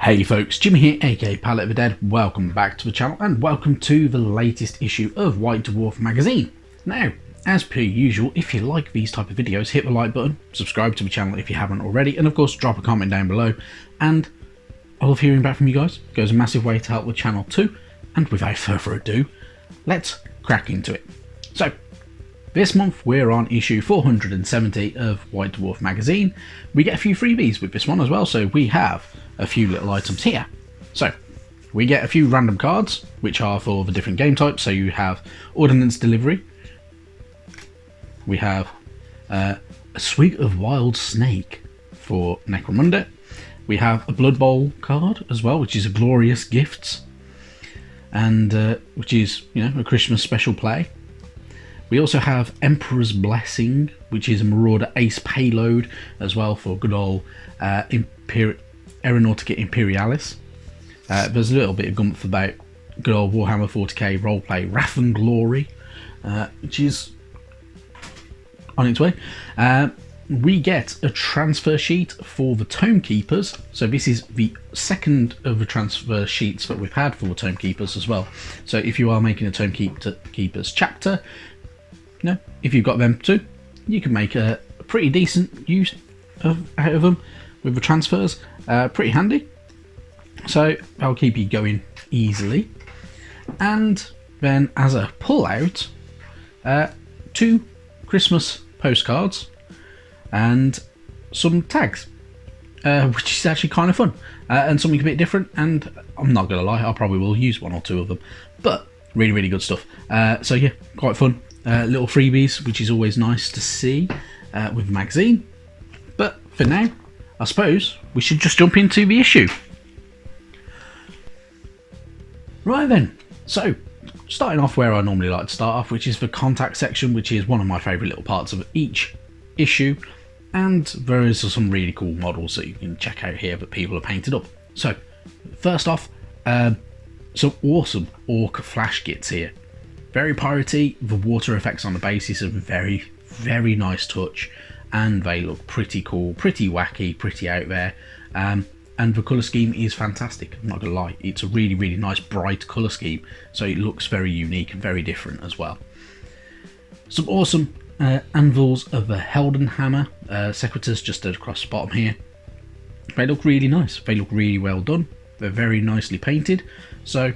Hey folks, Jimmy here, aka Palette of the Dead. Welcome back to the channel and welcome to the latest issue of White Dwarf magazine. Now, as per usual, if you like these type of videos, hit the like button, subscribe to the channel if you haven't already, and of course drop a comment down below. And I love hearing back from you guys. It goes a massive way to help the channel too. And without further ado, let's crack into it. So, this month we're on issue 470 of White Dwarf magazine. We get a few freebies with this one as well, so we have a few little items here. So we get a few random cards which are for the different game types. So you have Ordnance Delivery, we have a Swig of Wild Snake for Necromunda, we have a Blood Bowl card as well, which is a Glorious Gifts, and which is, you know, a Christmas special play. We also have Emperor's Blessing, which is a Marauder Ace payload as well for good old Aeronautica Imperialis. There's a little bit of gumph about good old Warhammer 40k roleplay Wrath and Glory, which is on its way. We get a transfer sheet for the Tome Keepers. So this is the second of the transfer sheets that we've had for the Tome Keepers as well. So if you are making a Tome Keepers chapter, you know, if you've got them too, you can make a pretty decent use out of them with the transfers. Pretty handy, so that'll keep you going easily. And then as a pull out, 2 Christmas postcards and some tags, which is actually kind of fun and something a bit different, and I'm not gonna lie, I probably will use 1 or 2 of them, but really good stuff. So yeah, quite fun. Little freebies, which is always nice to see with the magazine. But for now, I suppose we should just jump into the issue. Right then, so starting off where I normally like to start off, which is the contact section, which is one of my favourite little parts of each issue, and there is some really cool models that you can check out here that people have painted up. So first off, some awesome Orc flash kits here. Very piratey, the water effects on the base is a very nice touch, and they look pretty cool, pretty wacky, pretty out there, and the colour scheme is fantastic. I'm not gonna lie, it's a really nice bright colour scheme, so it looks very unique and very different as well. Some awesome anvils of the Heldenhammer Sequitors just across the bottom here. They look really nice, they look really well done, they're very nicely painted, so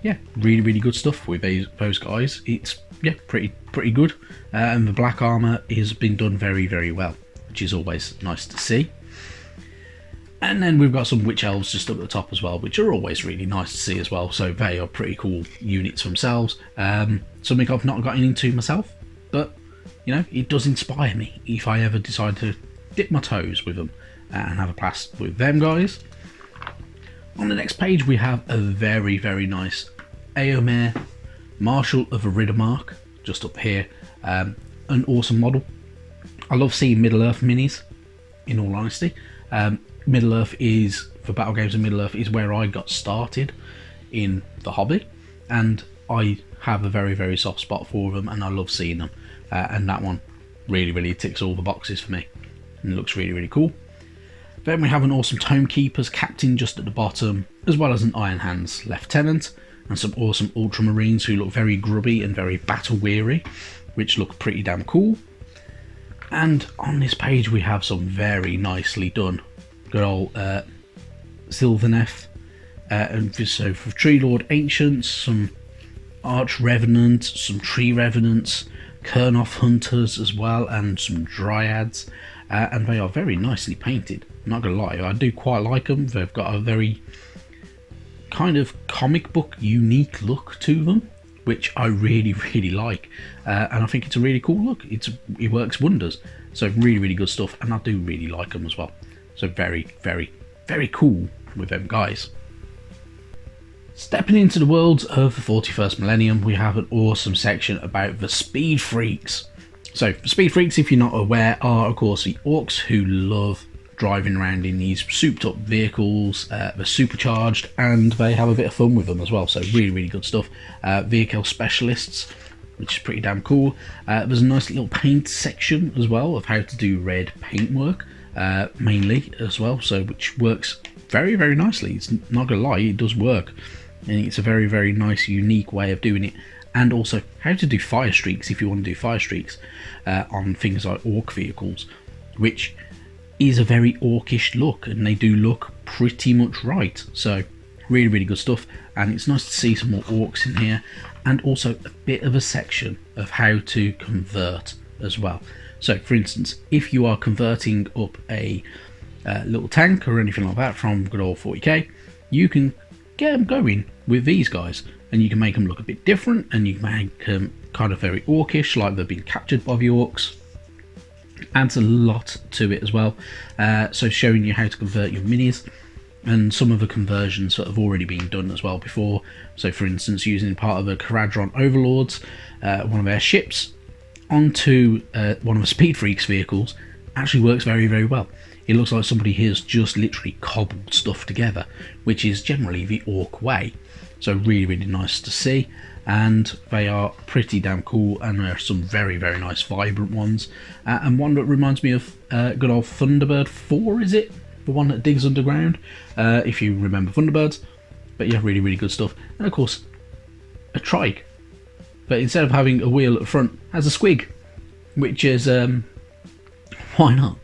yeah, really good stuff with those guys. It's pretty good, and the black armor has been done very well, which is always nice to see. And then we've got some witch elves just up at the top as well, which are always really nice to see as well. So they are pretty cool units themselves. Something I've not gotten into myself, but you know, it does inspire me if I ever decide to dip my toes with them and have a blast with them guys. On the next page we have a very nice Eomer Marshal of Aridamark just up here. An awesome model. I love seeing MiddleEarth minis, in all honesty. MiddleEarth is, for battle games of MiddleEarth, is where I got started in the hobby, and I have a very soft spot for them, and I love seeing them. And that one really ticks all the boxes for me, and it looks really cool. Then we have an awesome Tome Keepers captain just at the bottom, as well as an Iron Hands lieutenant, and some awesome Ultramarines who look very grubby and very battle weary, which look pretty damn cool. And on this page we have some very nicely done good old Sylvaneth, and so for Tree Lord Ancients, some Arch Revenants, some Tree Revenants, Kurnoth Hunters as well, and some Dryads, and they are very nicely painted. I'm not gonna lie, I do quite like them. They've got a very kind of comic book unique look to them, which I really like, and I think it's a really cool look. It works wonders. So really good stuff, and I do really like them as well. So very cool with them guys. Stepping into the worlds of the 41st millennium, we have an awesome section about the Speed Freaks. So the Speed Freaks, if you're not aware, are of course the Orks who love driving around in these souped up vehicles. They're supercharged and they have a bit of fun with them as well, so really good stuff. Vehicle specialists, which is pretty damn cool. There's a nice little paint section as well of how to do red paintwork, mainly as well, so which works very, very nicely. It's not gonna lie, it does work, and it's a very, very nice, unique way of doing it. And also how to do fire streaks if you want to do fire streaks on things like orc vehicles, which is a very orcish look, and they do look pretty much right. So really, really good stuff. And it's nice to see some more orcs in here, and also a bit of a section of how to convert as well. So for instance, if you are converting up a little tank or anything like that from good old 40k, you can get them going with these guys, and you can make them look a bit different, and you can make them kind of very orcish, like they've been captured by the orcs. Adds a lot to it as well. So showing you how to convert your minis, and some of the conversions that have already been done as well before. So for instance, using part of a Caradron Overlords, one of their ships, onto one of the Speed Freaks vehicles, actually works very, very well. It looks like somebody has just literally cobbled stuff together, which is generally the orc way. So really, really nice to see, and they are pretty damn cool, and there are some very, very nice vibrant ones, and one that reminds me of good old Thunderbird 4, is it? The one that digs underground, if you remember Thunderbirds. But yeah, really, really good stuff. And of course, a trike, but instead of having a wheel at the front, has a squig, which is, why not?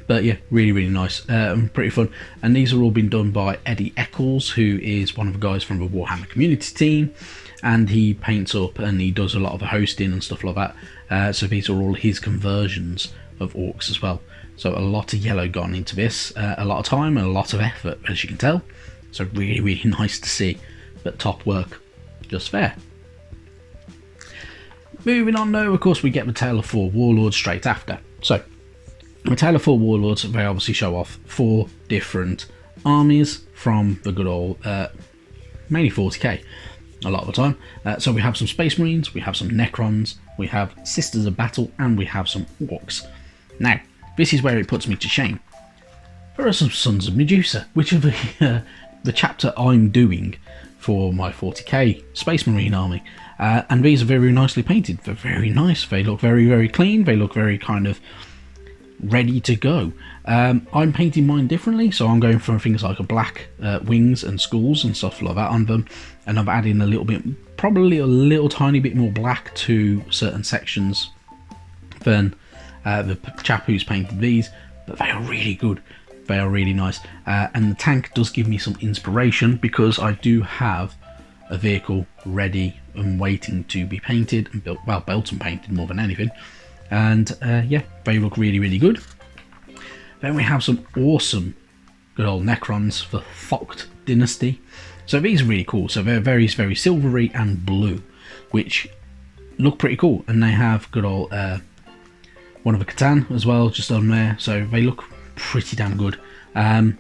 But yeah, really, really nice, pretty fun. And these are all been done by Eddie Eccles, who is one of the guys from the Warhammer community team, and he paints up and he does a lot of the hosting and stuff like that. So these are all his conversions of orcs as well. So a lot of yellow gone into this, a lot of time and a lot of effort, as you can tell. So really, really nice to see, but top work, just fair. Moving on now, of course, we get the Tale of 4 Warlords straight after. So the Tale of 4 Warlords, they obviously show off 4 different armies from the good old, mainly 40k a lot of the time. So we have some Space Marines, we have some Necrons, we have Sisters of Battle, and we have some Orks. Now, this is where it puts me to shame. There are some Sons of Medusa, which are the chapter I'm doing for my 40k Space Marine army. And these are very nicely painted. They're very nice. They look very, very clean. They look very kind of ready to go. I'm painting mine differently, so I'm going for things like a black wings and skulls and stuff like that on them, and I'm adding a little bit, probably a little tiny bit more black to certain sections than the chap who's painted these, but they are really good. They are really nice, and the tank does give me some inspiration, because I do have a vehicle ready and waiting to be painted and built, well, built and painted more than anything. And yeah, they look really, really good. Then we have some awesome good old Necrons for Thocht Dynasty. So these are really cool. So they're very, very silvery and blue, which look pretty cool. And they have good old one of a Catan as well, just on there. So they look pretty damn good. A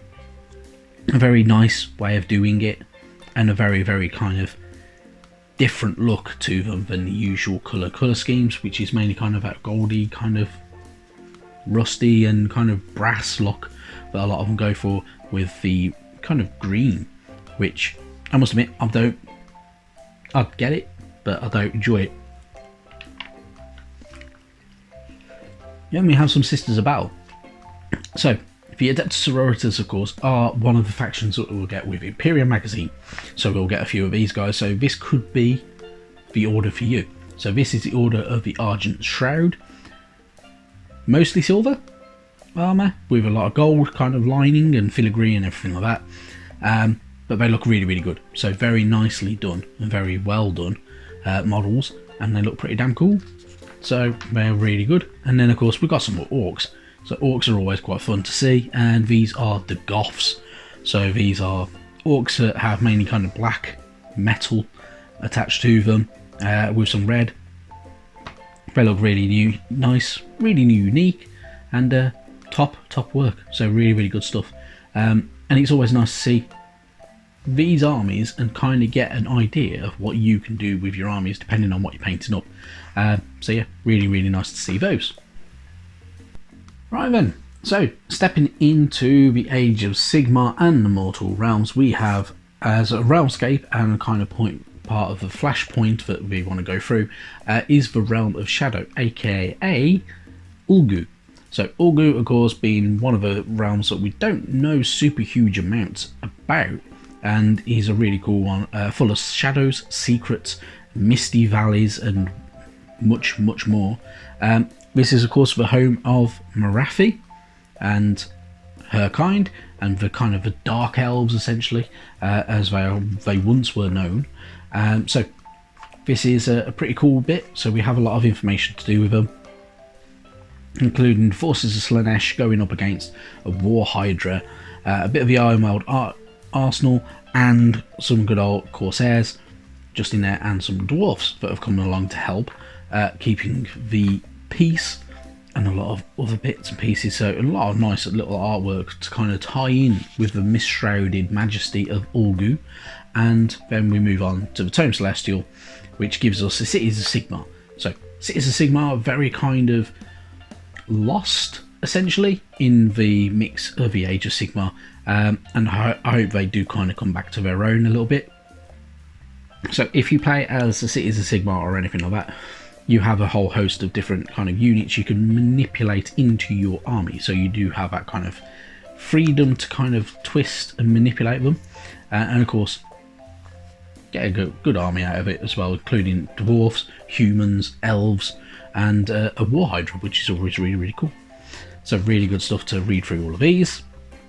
very nice way of doing it, and a very, very kind of different look to them than the usual colour schemes, which is mainly kind of that goldy, kind of rusty and kind of brass look that a lot of them go for, with the kind of green, which I must admit I get it, but I don't enjoy it. Then we have some Sisters of Battle. So the Adeptus Sororitas, of course, are one of the factions that we'll get with Imperium Magazine. So we'll get a few of these guys. So this could be the order for you. So this is the Order of the Argent Shroud. Mostly silver armour, with a lot of gold kind of lining and filigree and everything like that. But they look really, really good. So very nicely done and very well done models. And they look pretty damn cool. So they're really good. And then, of course, we've got some more Orks. So Orks are always quite fun to see, and these are the Goths. So these are Orks that have mainly kind of black metal attached to them, with some red. They look really nice, really unique, and top work. So really, really good stuff. And it's always nice to see these armies and kind of get an idea of what you can do with your armies depending on what you're painting up. So yeah, really, really nice to see those. Right then, so stepping into the Age of Sigmar and the Mortal Realms, we have as a realmscape and a kind of part of the flashpoint that we want to go through is the Realm of Shadow, aka Ulgu. So Ulgu, of course, being one of the realms that we don't know super huge amounts about, and he's a really cool one, full of shadows, secrets, misty valleys, and much more. This is, of course, the home of Marathi and her kind, and the kind of the dark elves, essentially, as they once were known. So this is a pretty cool bit. So we have a lot of information to do with them, including forces of Slaanesh going up against a War Hydra, a bit of the Ironworld arsenal, and some good old Corsairs just in there, and some dwarfs that have come along to help, keeping the peace, and a lot of other bits and pieces. So a lot of nice little artwork to kind of tie in with the mist-shrouded majesty of Ulgu. And then we move on to the Tome Celestial, which gives us the Cities of Sigmar. So Cities of Sigmar are very kind of lost, essentially, in the mix of the Age of Sigmar, and I hope they do kind of come back to their own a little bit. So if you play as the Cities of Sigmar or anything like that, you have a whole host of different kind of units you can manipulate into your army. So you do have that kind of freedom to kind of twist and manipulate them, and of course get a good army out of it as well, including dwarfs, humans, elves, and a War Hydra, which is always really cool. So really good stuff to read through all of these,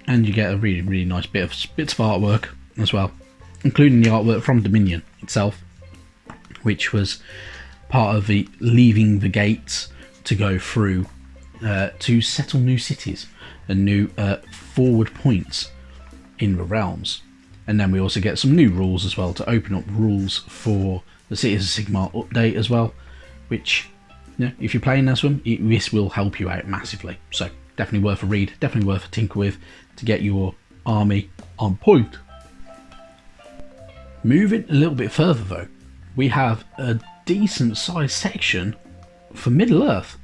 and you get a really nice bits of artwork as well, including the artwork from Dominion itself, which was part of the leaving the gates to go through to settle new cities and new forward points in the realms. And then we also get some new rules as well to open up rules for the Cities of Sigmar update as well, which, you know, if you're playing this one, this will help you out massively. So definitely worth a read, definitely worth a tinker with to get your army on point. Moving a little bit further though, we have a decent sized section for Middle-earth,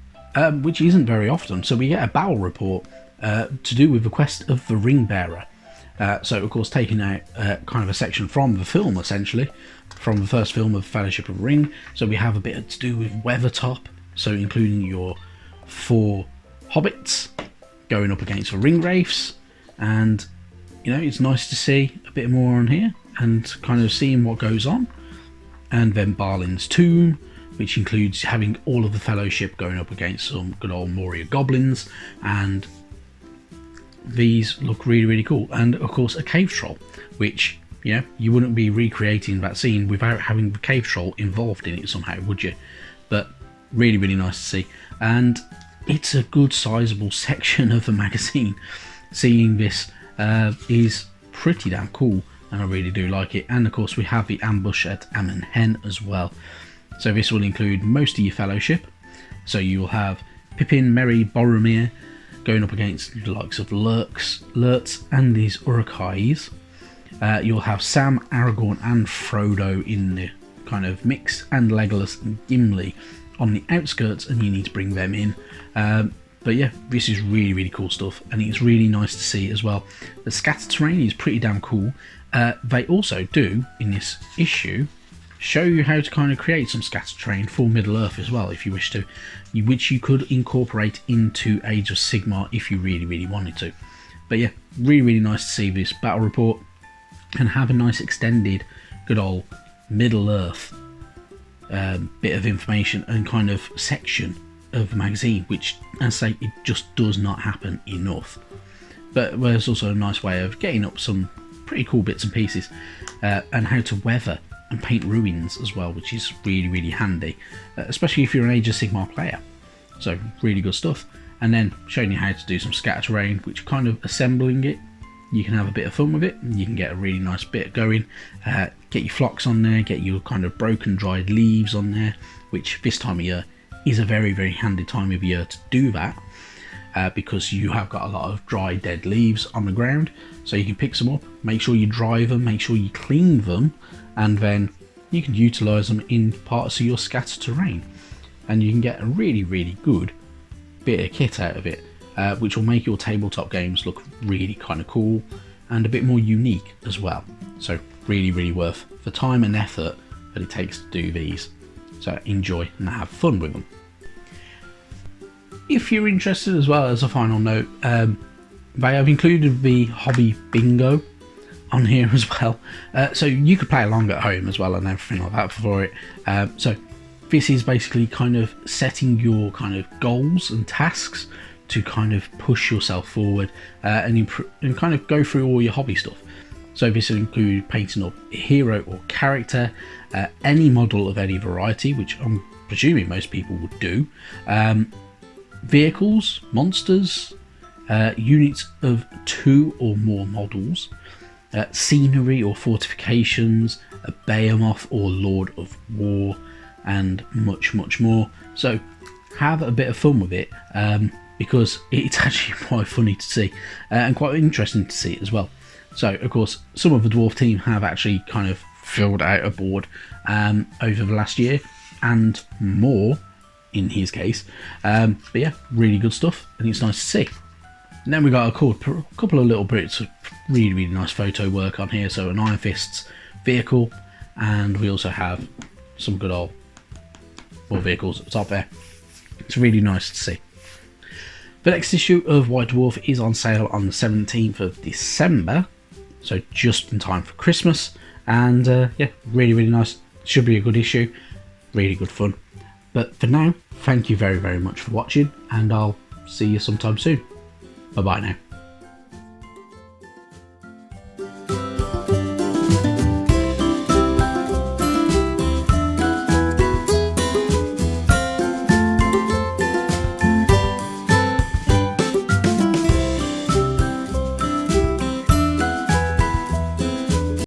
which isn't very often. So we get a battle report to do with the quest of the Ring Bearer. So of course taking out kind of a section from the film, essentially, from the first film of Fellowship of the Ring. So we have a bit to do with Weathertop, so including your 4 hobbits going up against the ring wraiths, and you know, it's nice to see a bit more on here and kind of seeing what goes on. And then Balin's Tomb, which includes having all of the Fellowship going up against some good old Moria goblins, and these look really cool. And of course a cave troll, which, you know, you wouldn't be recreating that scene without having the cave troll involved in it somehow, would you? But really nice to see, and it's a good sizable section of the magazine. Seeing this is pretty damn cool, and I really do like it. And of course we have the ambush at Amon-Hen as well. So this will include most of your Fellowship. So you will have Pippin, Merry, Boromir going up against the likes of Lurtz and these Uruk-hais. You'll have Sam, Aragorn and Frodo in the kind of mix, and Legolas and Gimli on the outskirts, and you need to bring them in. But yeah, this is really cool stuff, and it's really nice to see as well. The scatter terrain is pretty damn cool. They also do, in this issue, show you how to kind of create some scatter terrain for Middle-earth as well, if you wish to, which you could incorporate into Age of Sigmar if you really wanted to. But yeah, really nice to see this battle report and have a nice extended good old Middle-earth bit of information and kind of section of the magazine, which, as I say, it just does not happen enough. But there's also a nice way of getting up some pretty cool bits and pieces, and how to weather and paint ruins as well, which is really handy, especially if you're an Age of Sigmar player. So really good stuff. And then showing you how to do some scatter terrain, which kind of assembling it, you can have a bit of fun with it, and you can get a really nice bit going. Get your flocks on there, get your kind of broken dried leaves on there, which this time of year is a very handy time of year to do that, because you have got a lot of dry dead leaves on the ground. So you can pick some up, make sure you dry them, make sure you clean them, and then you can utilize them in parts of your scatter terrain, and you can get a really good bit of kit out of it, which will make your tabletop games look really kind of cool and a bit more unique as well. So really worth the time and effort that it takes to do these. So enjoy and have fun with them. if you're interested, as well as a final note, they have included the hobby bingo on here as well, so you could play along at home as well and everything like that for it. So this is basically kind of setting your kind of goals and tasks to kind of push yourself forward and kind of go through all your hobby stuff. So this will include painting up a hero or character, any model of any variety, which I'm presuming most people would do, vehicles, monsters, units of 2 or more models, scenery or fortifications, a behemoth or lord of war, and much more. So have a bit of fun with it, because it's actually quite funny to see and quite interesting to see as well. So of course some of the dwarf team have actually kind of filled out a board over the last year and more in his case, but yeah, really good stuff and it's nice to see. And then we got a couple of little bits of really nice photo work on here. So an Iron Fist's vehicle, and we also have some good old vehicles at the top there. It's really nice to see. The next issue of White Dwarf is on sale on the 17th of December, so just in time for Christmas, and yeah, really nice. Should be a good issue, really good fun. But for now, thank you very much for watching, and I'll see you sometime soon. Bye bye now.